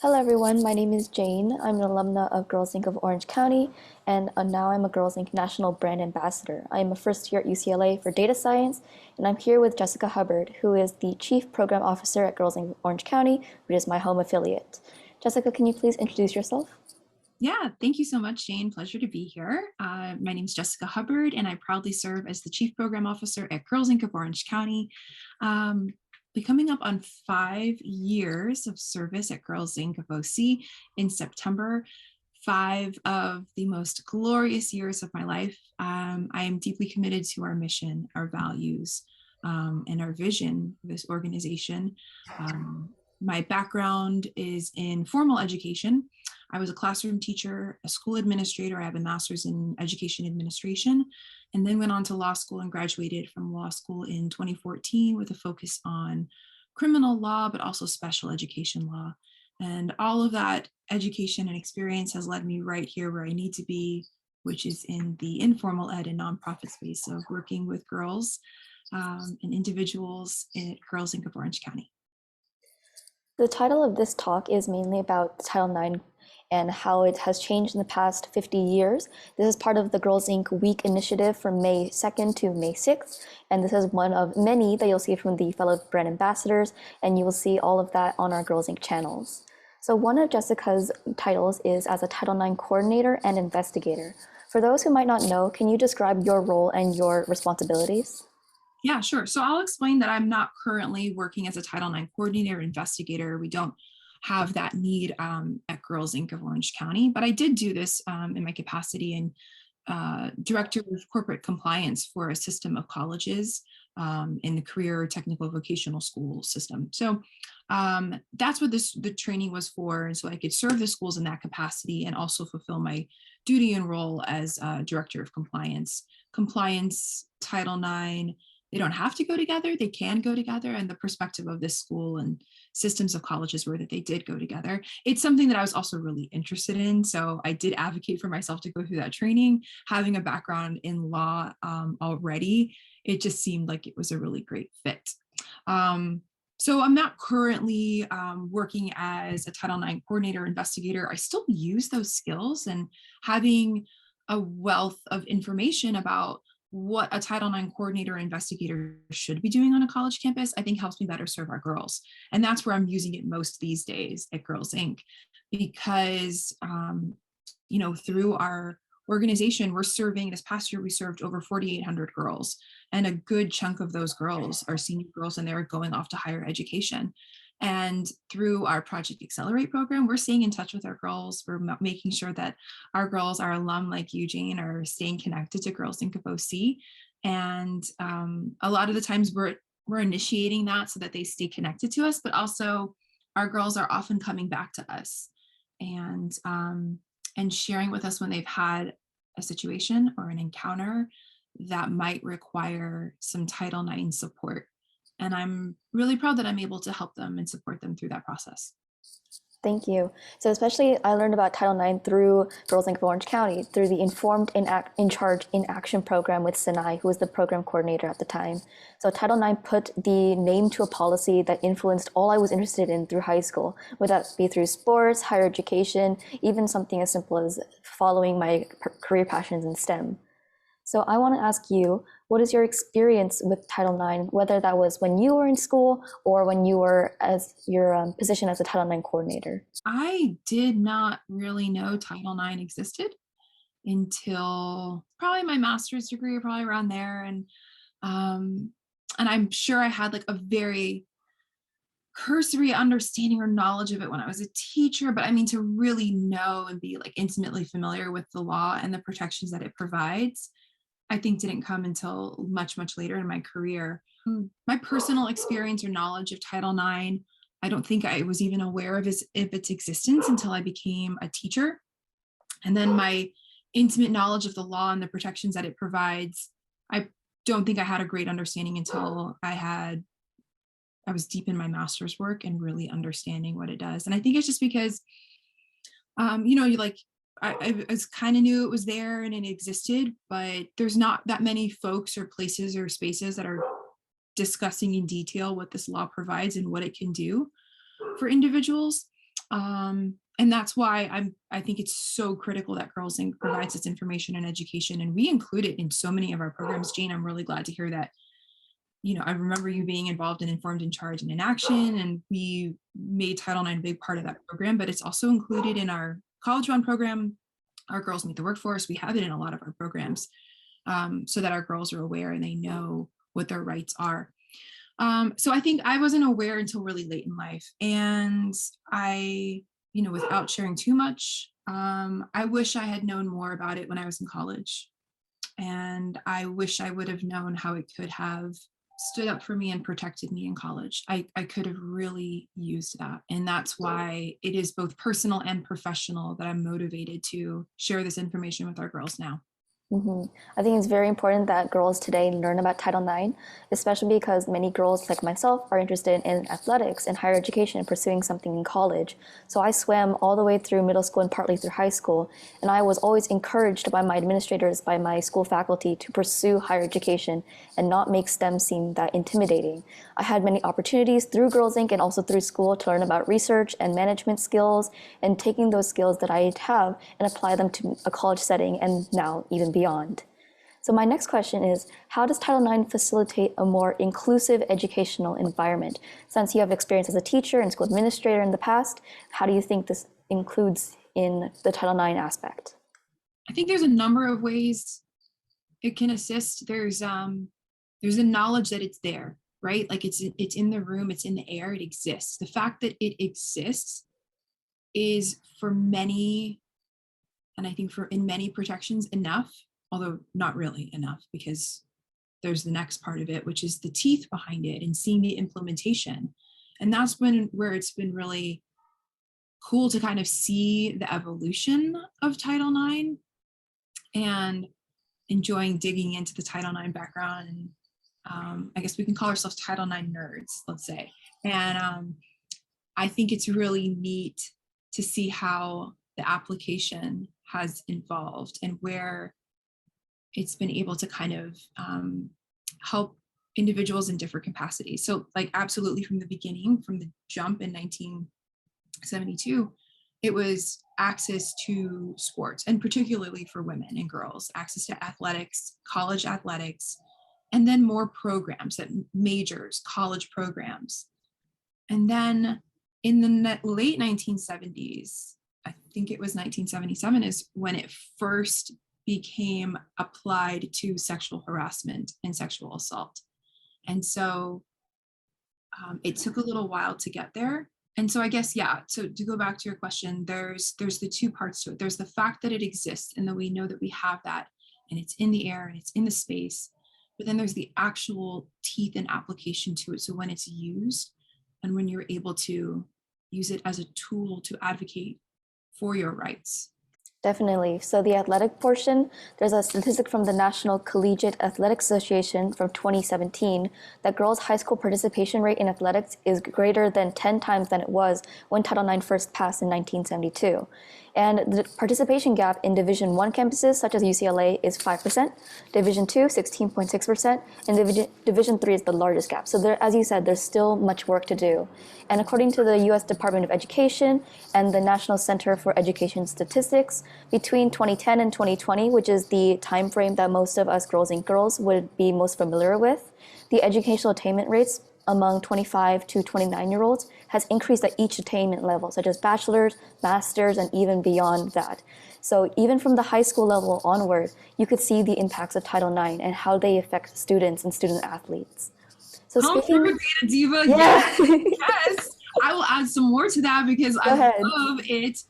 Hello everyone, my name is Jane. I'm an alumna of Girls Inc. of Orange County, and now I'm a Girls Inc. National Brand Ambassador. I am a first year at UCLA for data science, and I'm here with Jessica Hubbard, who is the Chief Program Officer at Girls Inc. of Orange County, which is my home affiliate. Jessica, can you please introduce yourself? Yeah, thank you so much, Jane. Pleasure to be here. My name is Jessica Hubbard, and I proudly serve as the Chief Program Officer at Girls Inc. of Orange County. Um, be coming up on 5 years of service at Girls Inc. of OC in September. 5 of the most glorious years of my life. I am deeply committed to our mission, our values, and our vision of this organization. My background is in formal education. I was a classroom teacher, a school administrator. I have a master's in education administration, and then went on to law school and graduated from law school in 2014 with a focus on criminal law, but also special education law. And all of that education and experience has led me right here where I need to be, which is in the informal ed and nonprofit space of working with girls and individuals at Girls Inc. of Orange County. The title of this talk is mainly about Title IX and how it has changed in the past 50 years. This is part of the Girls Inc. Week initiative from May 2nd to May 6th, and this is one of many that you'll see from the fellow brand ambassadors, and you will see all of that on our Girls Inc. channels. So one of Jessica's titles is as a Title IX coordinator and investigator. For those who might not know, can you describe your role and your responsibilities? Yeah, sure. So I'll explain that I'm not currently working as a Title IX coordinator or investigator. We don't have that need at Girls Inc. of Orange County, but I did do this in my capacity in director of corporate compliance for a system of colleges in the career technical vocational school system. So that's what the training was for. And so I could serve the schools in that capacity and also fulfill my duty and role as director of compliance. Compliance, Title IX, they don't have to go together, they can go together. And the perspective of this school and systems of colleges were that they did go together. It's something that I was also really interested in. So I did advocate for myself to go through that training. Having a background in law already, it just seemed like it was a really great fit. So I'm not currently working as a Title IX coordinator or investigator. I still use those skills, and having a wealth of information about what a Title IX coordinator or investigator should be doing on a college campus, I think helps me better serve our girls. And that's where I'm using it most these days at Girls Inc. Because, through our organization, we're serving, this past year, we served over 4,800 girls. And a good chunk of those girls are senior girls, and they're going off to higher education. And through our Project Accelerate program, we're staying in touch with our girls. We're making sure that our girls, our alum like Eugene, are staying connected to Girls Inc. of OC. And a lot of the times we're initiating that so that they stay connected to us, but also our girls are often coming back to us and sharing with us when they've had a situation or an encounter that might require some Title IX support. And I'm really proud that I'm able to help them and support them through that process. Thank you. So especially I learned about Title IX through Girls Inc. of Orange County, through the Informed in Charge in Action program with Sinai, who was the program coordinator at the time. So Title IX put the name to a policy that influenced all I was interested in through high school, whether that be through sports, higher education, even something as simple as following my career passions in STEM. So I want to ask you, what is your experience with Title IX, whether that was when you were in school or when you were as your position as a Title IX coordinator? I did not really know Title IX existed until probably my master's degree, or probably around there. And I'm sure I had like a very cursory understanding or knowledge of it when I was a teacher, but I mean, to really know and be like intimately familiar with the law and the protections that it provides, I think didn't come until much, much later in my career. My personal experience or knowledge of Title IX, I don't think I was even aware of its existence until I became a teacher. And then my intimate knowledge of the law and the protections that it provides, I don't think I had a great understanding until I was deep in my master's work and really understanding what it does. And I think it's just because, you like, I kind of knew it was there and it existed, but there's not that many folks or places or spaces that are discussing in detail what this law provides and what it can do for individuals. And that's why I think it's so critical that Girls Inc. provides its information and education, and we include it in so many of our programs. Jane, I'm really glad to hear that. I remember you being involved in Informed, in Charge, and in Action, and we made Title IX a big part of that program, but it's also included in our College Bound program, our Girls Meet the Workforce. We have it in a lot of our programs, so that our girls are aware and they know what their rights are. So I think I wasn't aware until really late in life. And I, without sharing too much, I wish I had known more about it when I was in college. And I wish I would have known how it could have stood up for me and protected me in college. I could have really used that. And that's why it is both personal and professional that I'm motivated to share this information with our girls now. I think it's very important that girls today learn about Title IX, especially because many girls like myself are interested in athletics and higher education and pursuing something in college. So I swam all the way through middle school and partly through high school, and I was always encouraged by my administrators, by my school faculty to pursue higher education and not make STEM seem that intimidating. I had many opportunities through Girls Inc. and also through school to learn about research and management skills, and taking those skills that I have and apply them to a college setting and now even beyond. So my next question is, how does Title IX facilitate a more inclusive educational environment? Since you have experience as a teacher and school administrator in the past, how do you think this includes in the Title IX aspect? I think there's a number of ways it can assist. There's a knowledge that it's there, right? Like it's in the room, it's in the air, it exists. The fact that it exists is for many, and I think in many protections enough, although not really enough, because there's the next part of it, which is the teeth behind it and seeing the implementation. And that's been where it's been really cool to kind of see the evolution of Title IX and enjoying digging into the Title IX background. And I guess we can call ourselves Title IX nerds, let's say. And I think it's really neat to see how the application has evolved and where it's been able to kind of help individuals in different capacities. So like absolutely from the beginning, from the jump in 1972, it was access to sports, and particularly for women and girls, access to athletics, college athletics, and then more programs that majors, college programs. And then in the late 1970s, I think it was 1977 is when it first became applied to sexual harassment and sexual assault. And so it took a little while to get there. And so I guess, yeah, so to go back to your question, there's the two parts to it. There's the fact that it exists and that we know that we have that and it's in the air and it's in the space, but then there's the actual teeth and application to it. So when it's used and when you're able to use it as a tool to advocate for your rights. Definitely. So the athletic portion, there's a statistic from the National Collegiate Athletic Association from 2017 that girls' high school participation rate in athletics is greater than 10 times than it was when Title IX first passed in 1972. And the participation gap in Division I campuses, such as UCLA, is 5%, Division II, 16.6%, and Division III is the largest gap. So there, as you said, there's still much work to do. And according to the U.S. Department of Education and the National Center for Education Statistics, between 2010 and 2020, which is the time frame that most of us Girls Inc. girls would be most familiar with, the educational attainment rates among 25 to 29-year-olds has increased at each attainment level, such as bachelor's, master's, and even beyond that. So even from the high school level onward, you could see the impacts of Title IX and how they affect students and student athletes. So speaking, Data Diva, yeah. yes. I will add some more to that because I love it.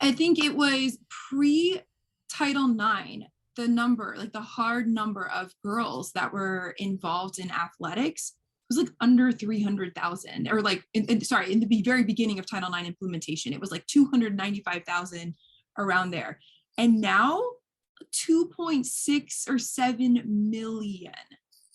I think it was pre-Title IX, the number, like the hard number of girls that were involved in athletics was like under 300,000, or like, in the very beginning of Title IX implementation, it was like 295,000 around there. And now 2.6 or 7 million.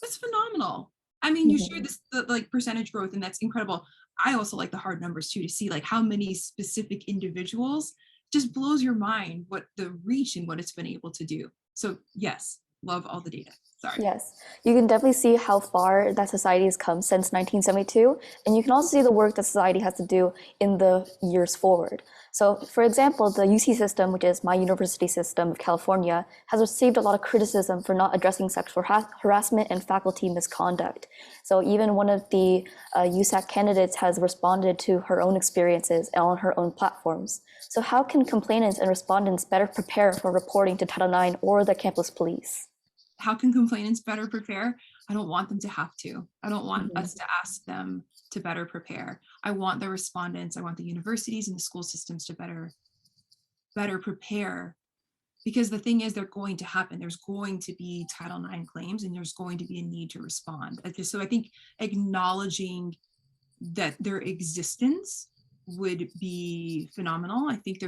That's phenomenal. I mean, you share the like percentage growth, and that's incredible. I also like the hard numbers too, to see like how many specific individuals. Just blows your mind what the reach and what it's been able to do. So yes, love all the data. Sorry. Yes, you can definitely see how far that society has come since 1972, and you can also see the work that society has to do in the years forward. So, for example, the UC system, which is my university system of California, has received a lot of criticism for not addressing sexual harassment and faculty misconduct. So, even one of the USAC candidates has responded to her own experiences on her own platforms. So, how can complainants and respondents better prepare for reporting to Title IX or the campus police? How can complainants better prepare? I don't want them to have to. I don't want us to ask them to better prepare. I want the respondents, I want the universities and the school systems to better prepare, because the thing is, they're going to happen. There's going to be Title IX claims and there's going to be a need to respond. So I think acknowledging that their existence would be phenomenal. I think I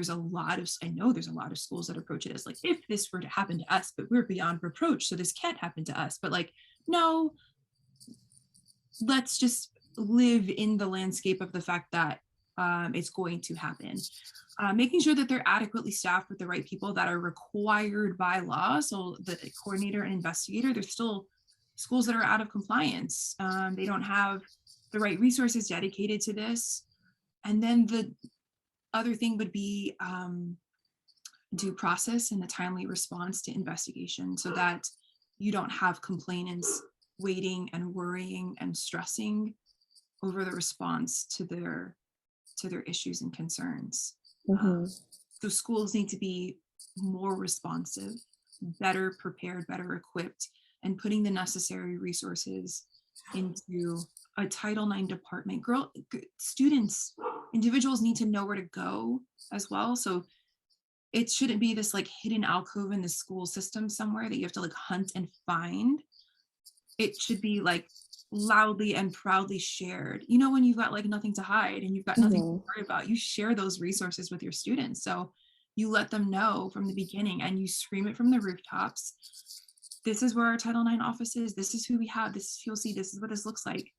know there's a lot of schools that approach it as like, if this were to happen to us, but we're beyond reproach, so this can't happen to us. But like, no, let's just live in the landscape of the fact that it's going to happen. Making sure that they're adequately staffed with the right people that are required by law. So the coordinator and investigator, there's still schools that are out of compliance. They don't have the right resources dedicated to this. And then the other thing would be due process and a timely response to investigation, so that you don't have complainants waiting and worrying and stressing over the response to their issues and concerns. So schools need to be more responsive, better prepared, better equipped, and putting the necessary resources into a Title IX department. Students, individuals need to know where to go as well. So it shouldn't be this like hidden alcove in the school system somewhere that you have to like hunt and find. It should be like loudly and proudly shared. You know, when you've got like nothing to hide and you've got nothing to worry about, you share those resources with your students. So you let them know from the beginning and you scream it from the rooftops. This is where our Title IX office is. This is who we have. This is you'll see. This is what this looks like.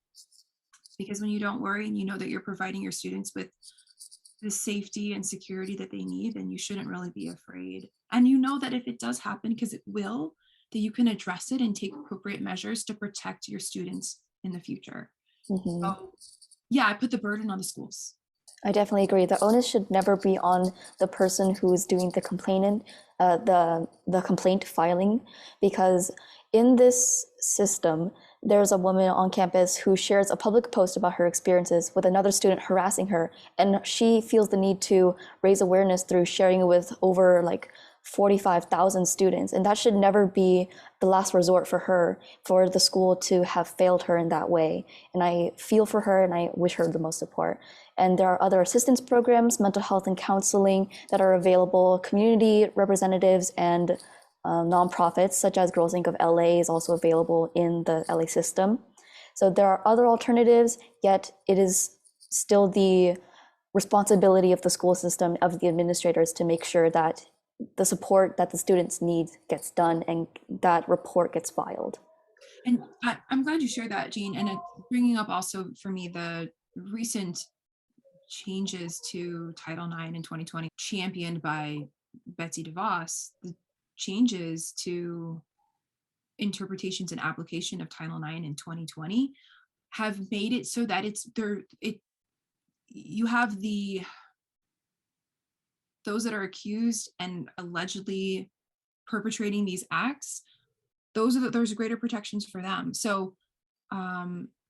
Because when you don't worry and you know that you're providing your students with the safety and security that they need, then you shouldn't really be afraid. And you know that if it does happen, because it will, that you can address it and take appropriate measures to protect your students in the future. So yeah, I put the burden on the schools. I definitely agree. The onus should never be on the person who is doing the complainant, the complaint filing, because in this system, there's a woman on campus who shares a public post about her experiences with another student harassing her, and she feels the need to raise awareness through sharing it with over like 45,000 students, and that should never be the last resort for her, for the school to have failed her in that way. And I feel for her and I wish her the most support. And there are other assistance programs, mental health and counseling that are available. Community representatives and nonprofits such as Girls Inc. of LA is also available in the LA system. So there are other alternatives, yet it is still the responsibility of the school system, of the administrators, to make sure that the support that the students need gets done and that report gets filed. And I'm glad you shared that, Jean, and bringing up also for me the recent changes to Title IX in 2020, championed by Betsy DeVos. The changes to interpretations and application of Title IX in 2020 have made it so that you have those that are accused and allegedly perpetrating these acts. There's greater protections for them. So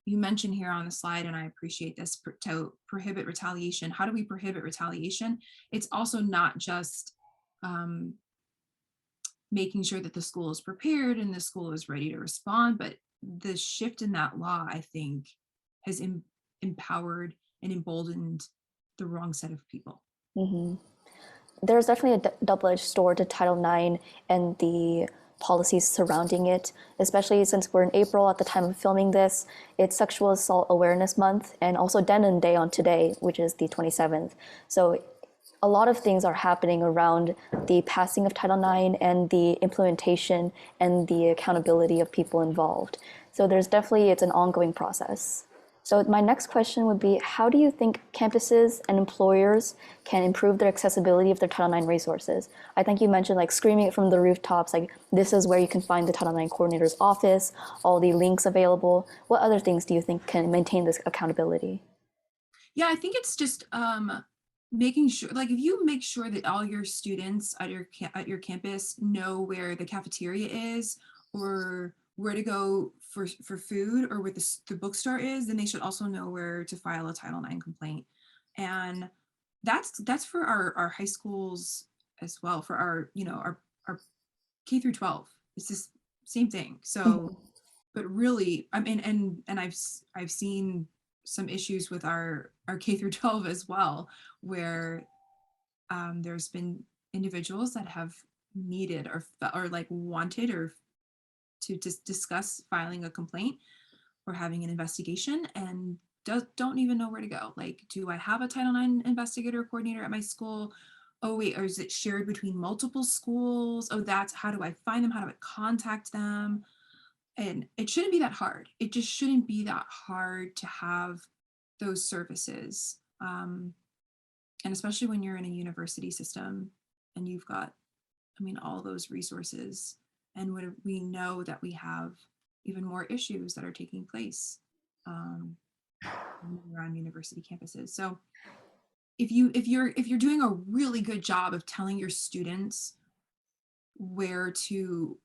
you mentioned here on the slide, and I appreciate this, to prohibit retaliation. How do we prohibit retaliation? It's also not just making sure that the school is prepared and the school is ready to respond, but the shift in that law, I think, has empowered and emboldened the wrong set of people. There's definitely a double-edged sword to Title IX and the policies surrounding it, especially since we're in April at the time of filming this. It's Sexual Assault Awareness Month and also Denim Day on today, which is the 27th. So a lot of things are happening around the passing of Title IX and the implementation and the accountability of people involved. So there's definitely, it's an ongoing process. So my next question would be, how do you think campuses and employers can improve their accessibility of their Title IX resources? I think you mentioned like screaming it from the rooftops, like this is where you can find the Title IX coordinator's office, all the links available. What other things do you think can maintain this accountability? Yeah, I think it's just making sure, like if you make sure that all your students at your campus know where the cafeteria is or where to go for food or where the bookstore is, then they should also know where to file a Title IX complaint. And that's for our high schools as well, for our, you know, our K through 12. It's just same thing. So, Mhm. but really, I mean, and I've seen some issues with our K through 12 as well, where there's been individuals that have needed or like wanted or to just discuss filing a complaint or having an investigation and don't even know where to go. Like, do I have a Title IX investigator coordinator at my school? Oh wait, or is it shared between multiple schools? Oh, that's how do I find them? How do I contact them? And it shouldn't be that hard. It just shouldn't be that hard to have those services. And especially when you're in a university system and you've got, I mean, all those resources. And when we know that we have even more issues that are taking place around university campuses. So if you're doing a really good job of telling your students where to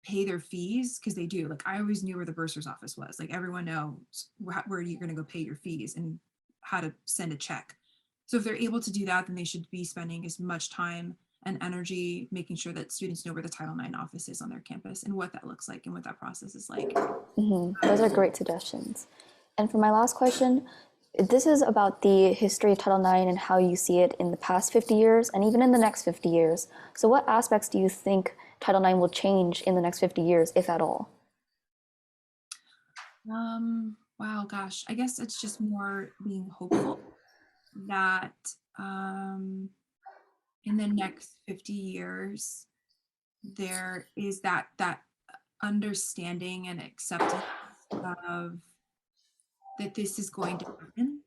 pay their fees, because they do, like I always knew where the bursar's office was, like everyone knows where you're going to go pay your fees and how to send a check. So if they're able to do that, then they should be spending as much time and energy making sure that students know where the Title IX office is on their campus and what that looks like and what that process is like. Those are great suggestions. And for my last question, this is about the history of Title IX and how you see it in the past 50 years and even in the next 50 years. So what aspects do you think Title IX will change in the next 50 years, if at all? Wow, gosh, I guess it's just more being hopeful that in the next 50 years there is that understanding and acceptance of that this is going to happen.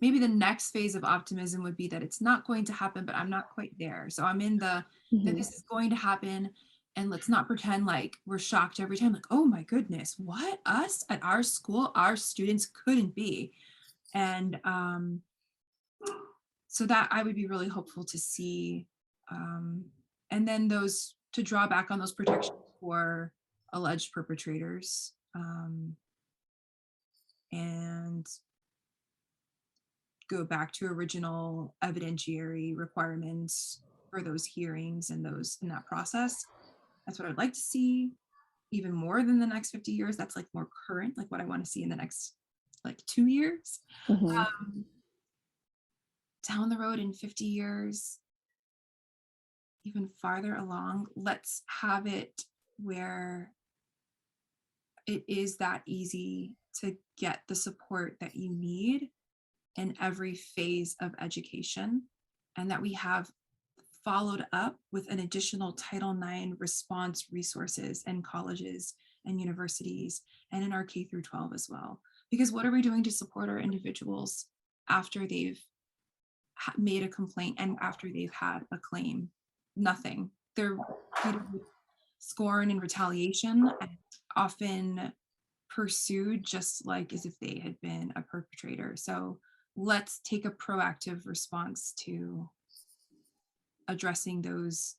Maybe the next phase of optimism would be that it's not going to happen, but I'm not quite there. So I'm in the that this is going to happen. And let's not pretend like we're shocked every time, like, oh my goodness, what? Us at our school, our students couldn't be. And so that I would be really hopeful to see. And then those to draw back on those protections for alleged perpetrators. And go back to original evidentiary requirements for those hearings and those in that process. That's what I'd like to see even more than the next 50 years. That's like more current, like what I want to see in the next like 2 years. Mm-hmm. Um, Down the road in 50 years, even farther along, let's have it where it is that easy to get the support that you need in every phase of education, and that we have followed up with an additional Title IX response resources in colleges and universities and in our K through 12 as well. Because what are we doing to support our individuals after they've made a complaint and after they've had a claim? Nothing. They're treated with scorn and retaliation, and often pursued just like as if they had been a perpetrator. So let's take a proactive response to addressing those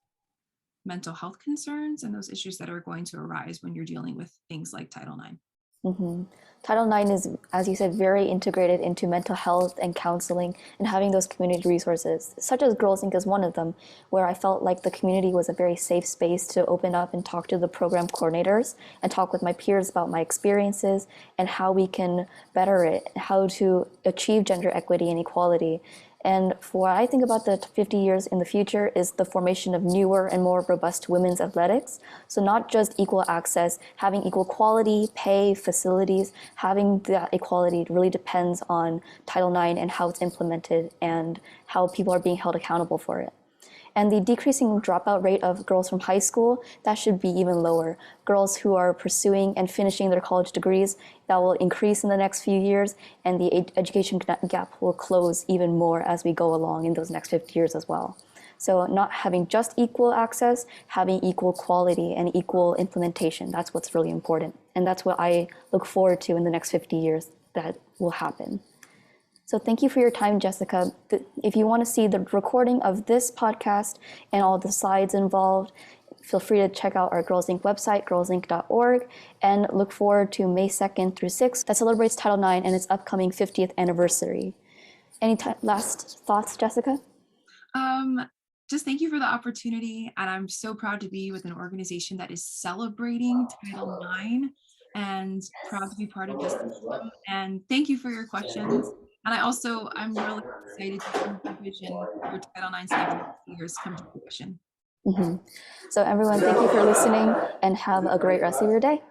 mental health concerns and those issues that are going to arise when you're dealing with things like Title IX. Mm-hmm. Title IX is, as you said, very integrated into mental health and counseling and having those community resources, such as Girls Inc. is one of them, where I felt like the community was a very safe space to open up and talk to the program coordinators and talk with my peers about my experiences and how we can better it, how to achieve gender equity and equality. And for what I think about the 50 years in the future is the formation of newer and more robust women's athletics. So not just equal access, having equal quality, pay, facilities, having that equality really depends on Title IX and how it's implemented and how people are being held accountable for it. And the decreasing dropout rate of girls from high school, that should be even lower. Girls who are pursuing and finishing their college degrees, that will increase in the next few years, and the education gap will close even more as we go along in those next 50 years as well. So not having just equal access, having equal quality and equal implementation, that's what's really important. And that's what I look forward to in the next 50 years that will happen. So thank you for your time, Jessica. If you want to see the recording of this podcast and all the slides involved, feel free to check out our Girls Inc. website, girlsinc.org, and look forward to May 2nd through 6th that celebrates Title IX and its upcoming 50th anniversary. Any last thoughts, Jessica? Just thank you for the opportunity. And I'm so proud to be with an organization that is celebrating Title IX and proud to be part of this system. And thank you for your questions. And I'm really excited to see the vision for Title IX's next years come to fruition. So everyone, thank you for listening and have a great rest of your day.